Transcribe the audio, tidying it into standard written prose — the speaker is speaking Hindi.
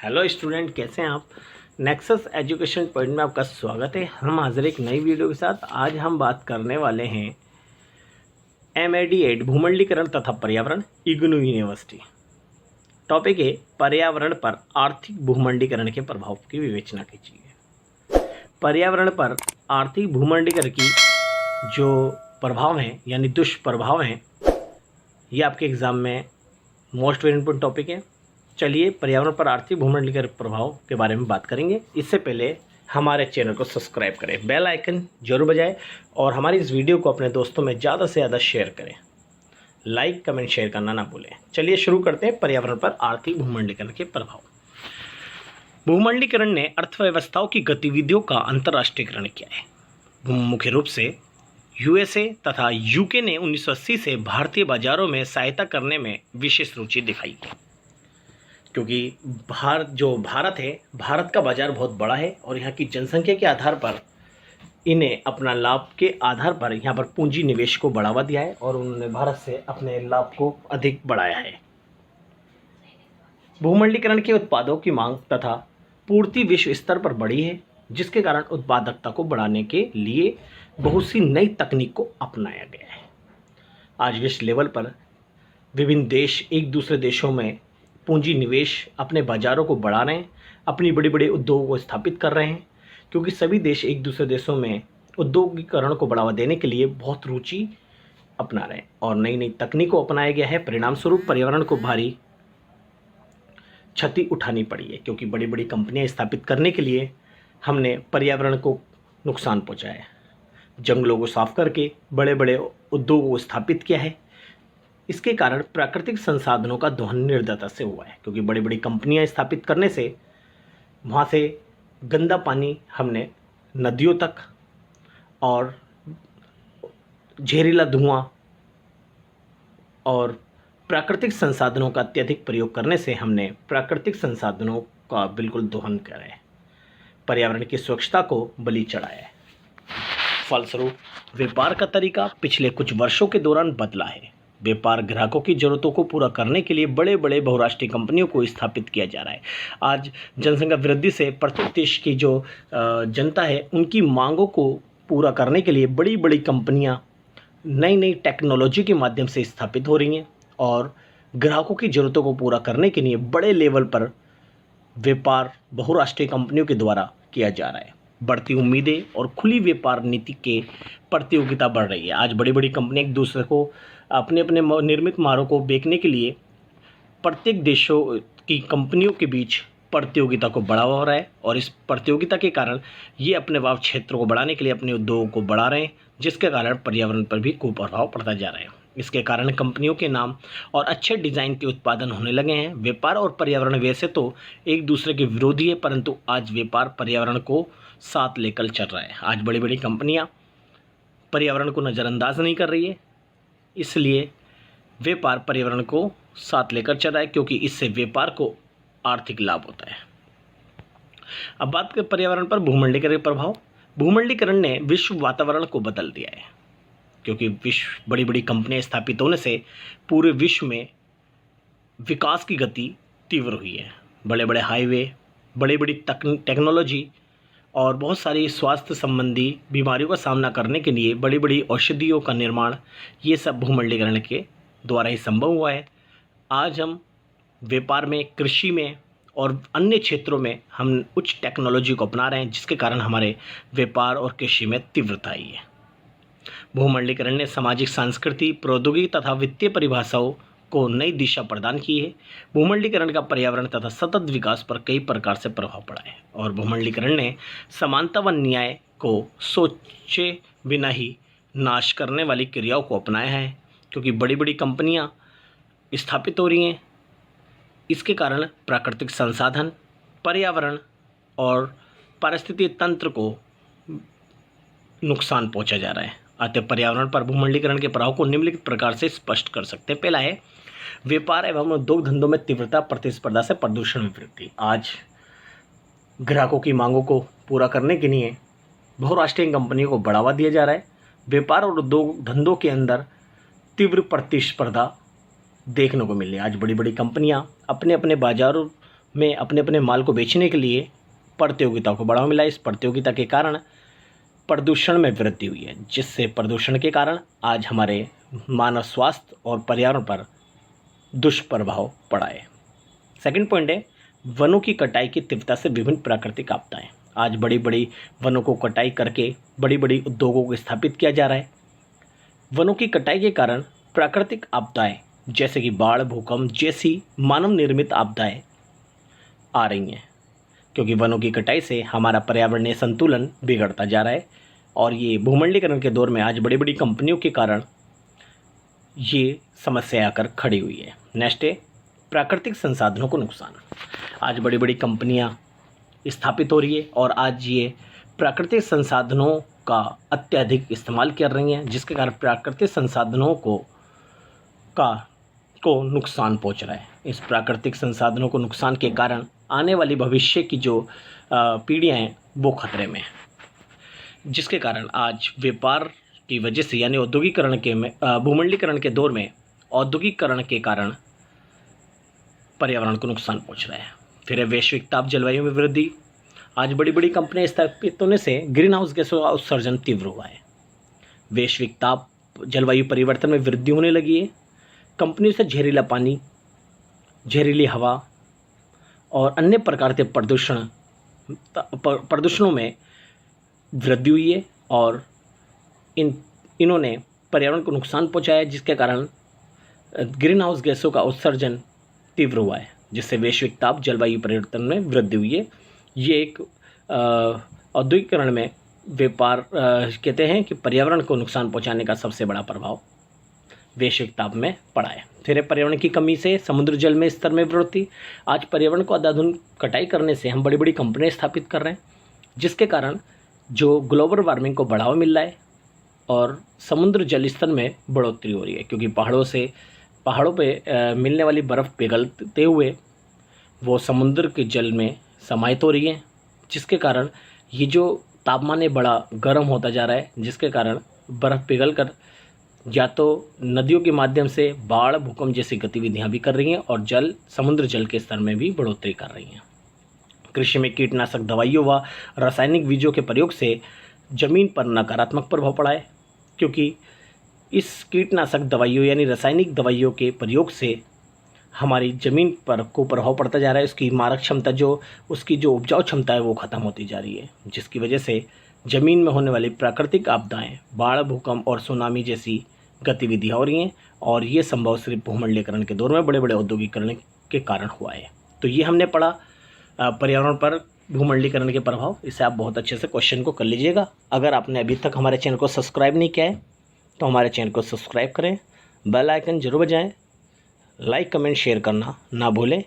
हेलो स्टूडेंट, कैसे हैं आप। नेक्सस एजुकेशन पॉइंट में आपका स्वागत है। हम हाजिर एक नई वीडियो के साथ। आज हम बात करने वाले हैं MAD 8 भूमंडलीकरण तथा पर्यावरण, इग्नू यूनिवर्सिटी। टॉपिक है पर्यावरण पर आर्थिक भूमंडलीकरण के प्रभाव की विवेचना कीजिए। पर्यावरण पर आर्थिक भूमंडलीकरण की जो प्रभाव हैं यानी दुष्प्रभाव हैं, ये आपके एग्ज़ाम में मोस्ट इम्पोर्टेंट टॉपिक है। चलिए पर्यावरण पर आर्थिक भूमंडलीकरण प्रभाव के बारे में बात करेंगे। इससे पहले हमारे चैनल को सब्सक्राइब करें, बेल आइकन जरूर बजाएं और हमारी इस वीडियो को अपने दोस्तों में ज़्यादा से ज़्यादा शेयर करें। लाइक कमेंट शेयर करना ना भूलें। चलिए शुरू करते हैं पर्यावरण पर आर्थिक भूमंडलीकरण के प्रभाव। भूमंडलीकरण ने अर्थव्यवस्थाओं की गतिविधियों का अंतर्राष्ट्रीयकरण किया है। मुख्य रूप से USA तथा UK ने 1980 से भारतीय बाजारों में सहायता करने में विशेष रुचि दिखाई है, क्योंकि भारत है, भारत का बाज़ार बहुत बड़ा है और यहाँ की जनसंख्या के आधार पर इन्हें अपना लाभ के आधार पर यहाँ पर पूंजी निवेश को बढ़ावा दिया है और उन्होंने भारत से अपने लाभ को अधिक बढ़ाया है। भूमंडलीकरण के उत्पादों की मांग तथा पूर्ति विश्व स्तर पर बढ़ी है, जिसके कारण उत्पादकता को बढ़ाने के लिए बहुत सी नई तकनीक को अपनाया गया है। आज विश्व लेवल पर विभिन्न देश एक दूसरे देशों में पूंजी निवेश अपने बाज़ारों को बढ़ा रहे हैं, अपनी बड़े बड़े उद्योगों को स्थापित कर रहे हैं, क्योंकि सभी देश एक दूसरे देशों में उद्योगीकरण को बढ़ावा देने के लिए बहुत रुचि अपना रहे हैं और नई नई तकनीक को अपनाया गया है। परिणाम स्वरूप पर्यावरण को भारी क्षति उठानी पड़ी है, क्योंकि बड़ी बड़ी कंपनियां स्थापित करने के लिए हमने पर्यावरण को नुकसान पहुँचाया है। जंगलों को साफ करके बड़े बड़े उद्योगों को स्थापित किया है। इसके कारण प्राकृतिक संसाधनों का दोहन निर्दयता से हुआ है, क्योंकि बड़ी बड़ी कंपनियां स्थापित करने से वहाँ से गंदा पानी हमने नदियों तक और जहरीला धुआं और प्राकृतिक संसाधनों का अत्यधिक प्रयोग करने से हमने प्राकृतिक संसाधनों का बिल्कुल दोहन करा है, पर्यावरण की स्वच्छता को बलि चढ़ाया है। फलस्वरूप व्यापार का तरीका पिछले कुछ वर्षों के दौरान बदला है। व्यापार ग्राहकों की ज़रूरतों को पूरा करने के लिए बड़े बड़े बहुराष्ट्रीय कंपनियों को स्थापित किया जा रहा है। आज जनसंख्या वृद्धि से प्रत्येक देश की जो जनता है, उनकी मांगों को पूरा करने के लिए बड़ी बड़ी कंपनियां नई नई टेक्नोलॉजी के माध्यम से स्थापित हो रही हैं और ग्राहकों की ज़रूरतों को पूरा करने के लिए बड़े लेवल पर व्यापार बहुराष्ट्रीय कंपनियों के द्वारा किया जा रहा है। बढ़ती उम्मीदें और खुली व्यापार नीति के प्रतियोगिता बढ़ रही है। आज बड़ी बड़ी कंपनियां एक दूसरे को अपने अपने निर्मित मालों को बेचने के लिए प्रत्येक देशों की कंपनियों के बीच प्रतियोगिता को बढ़ावा हो रहा है और इस प्रतियोगिता के कारण ये अपने वाप क्षेत्र को बढ़ाने के लिए अपने उद्योगों को बढ़ा रहे हैं, जिसके कारण पर्यावरण पर भी कुप्रभाव पड़ता जा रहा है। इसके कारण कंपनियों के नाम और अच्छे डिज़ाइन के उत्पादन होने लगे हैं। व्यापार और पर्यावरण वैसे तो एक दूसरे के विरोधी है, परंतु आज व्यापार पर्यावरण को साथ लेकर चल रहा है। आज बड़ी बड़ी कंपनियां पर्यावरण को नज़रअंदाज नहीं कर रही है, इसलिए व्यापार पर्यावरण को साथ लेकर चल रहा है, क्योंकि इससे व्यापार को आर्थिक लाभ होता है। अब बात करें पर्यावरण पर भूमंडलीकरण के प्रभाव। भूमंडलीकरण ने विश्व वातावरण को बदल दिया है, क्योंकि विश्व बड़ी बड़ी कंपनियां स्थापित होने से पूरे विश्व में विकास की गति तीव्र हुई है। बड़े बड़े हाईवे, बड़ी बड़ी टेक्नोलॉजी और बहुत सारी स्वास्थ्य संबंधी बीमारियों का सामना करने के लिए बड़ी बड़ी औषधियों का निर्माण, ये सब भूमंडलीकरण के द्वारा ही संभव हुआ है। आज हम व्यापार में, कृषि में और अन्य क्षेत्रों में हम उच्च टेक्नोलॉजी को अपना रहे हैं, जिसके कारण हमारे व्यापार और कृषि में तीव्रता आई है। भूमंडलीकरण ने सामाजिक, सांस्कृतिक, प्रौद्योगिकी तथा वित्तीय परिभाषाओं को नई दिशा प्रदान की है। भूमंडलीकरण का पर्यावरण तथा सतत विकास पर कई प्रकार से प्रभाव पड़ा है और भूमंडलीकरण ने समानता व न्याय को सोचे बिना ही नाश करने वाली क्रियाओं को अपनाया है, क्योंकि बड़ी बड़ी कंपनियां स्थापित हो रही हैं। इसके कारण प्राकृतिक संसाधन, पर्यावरण और पारिस्थितिक तंत्र को नुकसान पहुंचा जा रहा है। अतः पर्यावरण पर भूमंडलीकरण के प्रभाव को निम्नलिखित प्रकार से स्पष्ट कर सकते हैं। पहला है व्यापार एवं उद्योग धंधों में तीव्रता, प्रतिस्पर्धा से प्रदूषण में वृद्धि। आज ग्राहकों की मांगों को पूरा करने के लिए बहुराष्ट्रीय कंपनियों को बढ़ावा दिया जा रहा है। व्यापार और उद्योग धंधों के अंदर तीव्र प्रतिस्पर्धा देखने को मिल रही है। आज बड़ी बड़ी कंपनियां अपने अपने बाजारों में अपने अपने माल को बेचने के लिए प्रतियोगिता को बढ़ावा मिला। इस प्रतियोगिता के कारण प्रदूषण में वृद्धि हुई है, जिससे प्रदूषण के कारण आज हमारे मानव स्वास्थ्य और पर्यावरण पर दुष्प्रभाव पड़ा है। सेकंड पॉइंट है वनों की कटाई की तीव्रता से विभिन्न प्राकृतिक आपदाएं। आज बड़ी बड़ी वनों को कटाई करके बड़ी बड़ी उद्योगों को स्थापित किया जा रहा है। वनों की कटाई के कारण प्राकृतिक आपदाएं जैसे कि बाढ़, भूकंप जैसी मानव निर्मित आपदाएं आ रही हैं, क्योंकि वनों की कटाई से हमारा पर्यावरणीय संतुलन बिगड़ता जा रहा है और ये भूमंडलीकरण के दौर में आज बड़ी बड़ी कंपनियों के कारण ये समस्या आकर खड़ी हुई है। नेक्स्ट है प्राकृतिक संसाधनों को नुकसान। आज बड़ी बड़ी कंपनियां स्थापित हो रही है और आज ये प्राकृतिक संसाधनों का अत्यधिक इस्तेमाल कर रही हैं, जिसके कारण प्राकृतिक संसाधनों को नुकसान पहुंच रहा है। इस प्राकृतिक संसाधनों को नुकसान के कारण आने वाली भविष्य की जो पीढ़ियाँ हैं वो खतरे में हैं, जिसके कारण आज व्यापार की वजह से यानी औद्योगिकरण के भूमंडलीकरण के दौर में औद्योगिकरण के कारण पर्यावरण को नुकसान पहुंच रहा है। फिर है वैश्विक ताप जलवायु में वृद्धि। आज बड़ी बड़ी कंपनियां स्थापित होने से ग्रीन हाउस गैसों का उत्सर्जन तीव्र हुआ है। वैश्विक ताप जलवायु परिवर्तन में वृद्धि होने लगी है। कंपनियों से जहरीला पानी, जहरीली हवा और अन्य प्रकार के प्रदूषणों में वृद्धि हुई है और इन्होंने पर्यावरण को नुकसान पहुंचाया है, जिसके कारण ग्रीन हाउस गैसों का उत्सर्जन तीव्र हुआ है, जिससे वैश्विक ताप जलवायु परिवर्तन में वृद्धि हुई है। ये एक औद्योगिकरण में व्यापार कहते हैं कि पर्यावरण को नुकसान पहुंचाने का सबसे बड़ा प्रभाव वैश्विक ताप में पड़ा है। फिर पर्यावरण की कमी से समुद्र जल में स्तर में वृद्धि। आज पर्यावरण को अंधाधुंध कटाई करने से हम बड़ी बड़ी कंपनियां स्थापित कर रहे हैं, जिसके कारण जो ग्लोबल वार्मिंग को बढ़ावा मिल रहा है और समुद्र जल स्तर में बढ़ोतरी हो रही है, क्योंकि पहाड़ों पे मिलने वाली बर्फ़ पिघलते हुए वो समुद्र के जल में समाहित हो रही है, जिसके कारण ये जो तापमान है बड़ा गर्म होता जा रहा है, जिसके कारण बर्फ़ पिघल कर या तो नदियों के माध्यम से बाढ़, भूकंप जैसी गतिविधियां भी कर रही हैं और समुद्र जल के स्तर में भी बढ़ोतरी कर रही हैं। कृषि में कीटनाशक दवाइयों व रासायनिक बीजों के प्रयोग से ज़मीन पर नकारात्मक प्रभाव पड़ा है, क्योंकि इस कीटनाशक दवाइयों यानी रासायनिक दवाइयों के प्रयोग से हमारी ज़मीन पर को प्रभाव पड़ता जा रहा है। उसकी मारक क्षमता उसकी जो उपजाऊ क्षमता है वो ख़त्म होती जा रही है, जिसकी वजह से ज़मीन में होने वाली प्राकृतिक आपदाएं, बाढ़, भूकंप और सुनामी जैसी गतिविधियाँ हो रही हैं और ये संभव सिर्फ भूमंडलीकरण के दौर में बड़े बड़े औद्योगिकरण के कारण हुआ है। तो ये हमने पढ़ा पर्यावरण पर भूमंडलीकरण के प्रभाव। इसे आप बहुत अच्छे से क्वेश्चन को कर लीजिएगा। अगर आपने अभी तक हमारे चैनल को सब्सक्राइब नहीं किया है तो हमारे चैनल को सब्सक्राइब करें, बेल आइकन जरूर बजाएं, लाइक कमेंट शेयर करना ना भूलें।